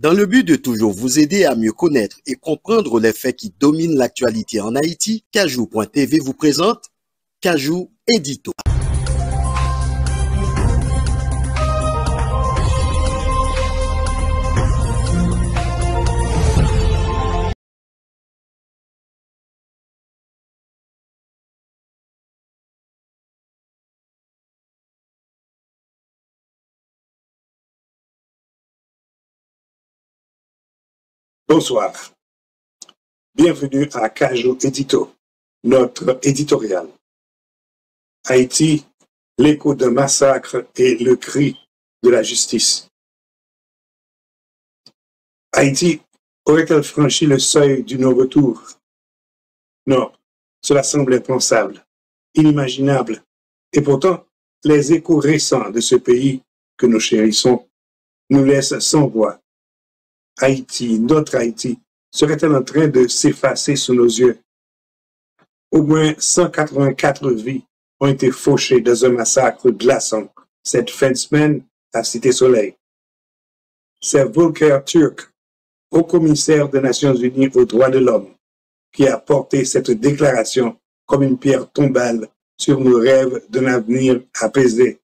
Dans le but de toujours vous aider à mieux connaître et comprendre les faits qui dominent l'actualité en Haïti, Kajou.tv vous présente Kajou Édito. Bonsoir. Bienvenue à Kajou Édito, notre éditorial. Haïti, l'écho d'un massacre et le cri de la justice. Haïti aurait-elle franchi le seuil du non-retour? Non, cela semble impensable, inimaginable. Et pourtant, les échos récents de ce pays que nous chérissons nous laissent sans voix. Haïti, notre Haïti, serait-elle en train de s'effacer sous nos yeux? Au moins 184 vies ont été fauchées dans un massacre glaçant cette fin de semaine à Cité-Soleil. C'est Volker Türk, haut commissaire des Nations Unies aux droits de l'homme, qui a porté cette déclaration comme une pierre tombale sur nos rêves d'un avenir apaisé.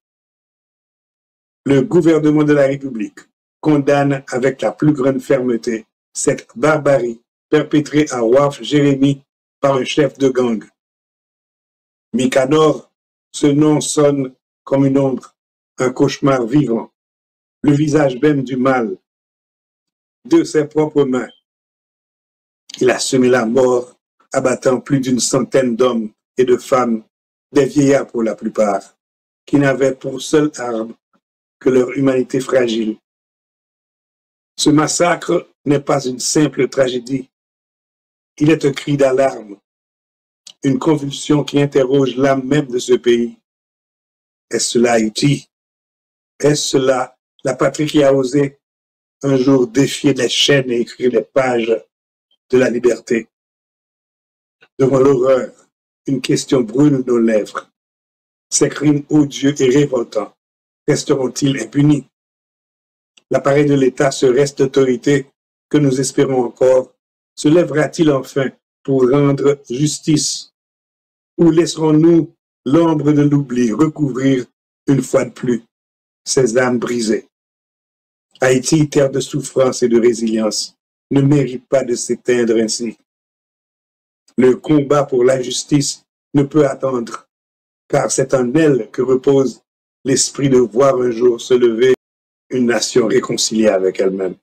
Le gouvernement de la République condamne avec la plus grande fermeté cette barbarie perpétrée à Waf Jérémy par un chef de gang. Mikanor, ce nom sonne comme une ombre, un cauchemar vivant, le visage même du mal. De ses propres mains, il a semé la mort, abattant plus d'une centaine d'hommes et de femmes, des vieillards pour la plupart, qui n'avaient pour seule arme que leur humanité fragile. Ce massacre n'est pas une simple tragédie. Il est un cri d'alarme, une convulsion qui interroge l'âme même de ce pays. Est-ce cela Haïti? Est-ce cela la patrie qui a osé un jour défier les chaînes et écrire les pages de la liberté? Devant l'horreur, une question brûle nos lèvres. Ces crimes odieux et révoltants resteront-ils impunis? L'appareil de l'État, ce reste d'autorité que nous espérons encore, se lèvera-t-il enfin pour rendre justice? Ou laisserons-nous l'ombre de l'oubli recouvrir une fois de plus ces âmes brisées? Haïti, terre de souffrance et de résilience, ne mérite pas de s'éteindre ainsi. Le combat pour la justice ne peut attendre, car c'est en elle que repose l'esprit de voir un jour se lever une nation réconciliée avec elle-même.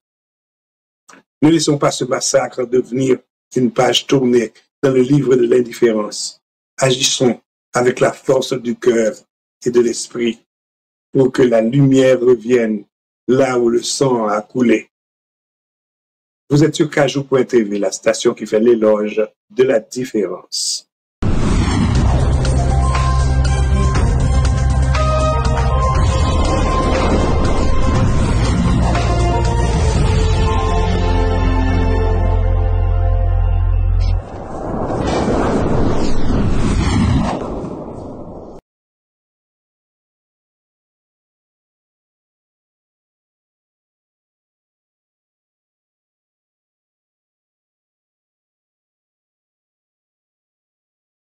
Ne laissons pas ce massacre devenir une page tournée dans le livre de l'indifférence. Agissons avec la force du cœur et de l'esprit pour que la lumière revienne là où le sang a coulé. Vous êtes sur Kajou.tv, la station qui fait l'éloge de la différence.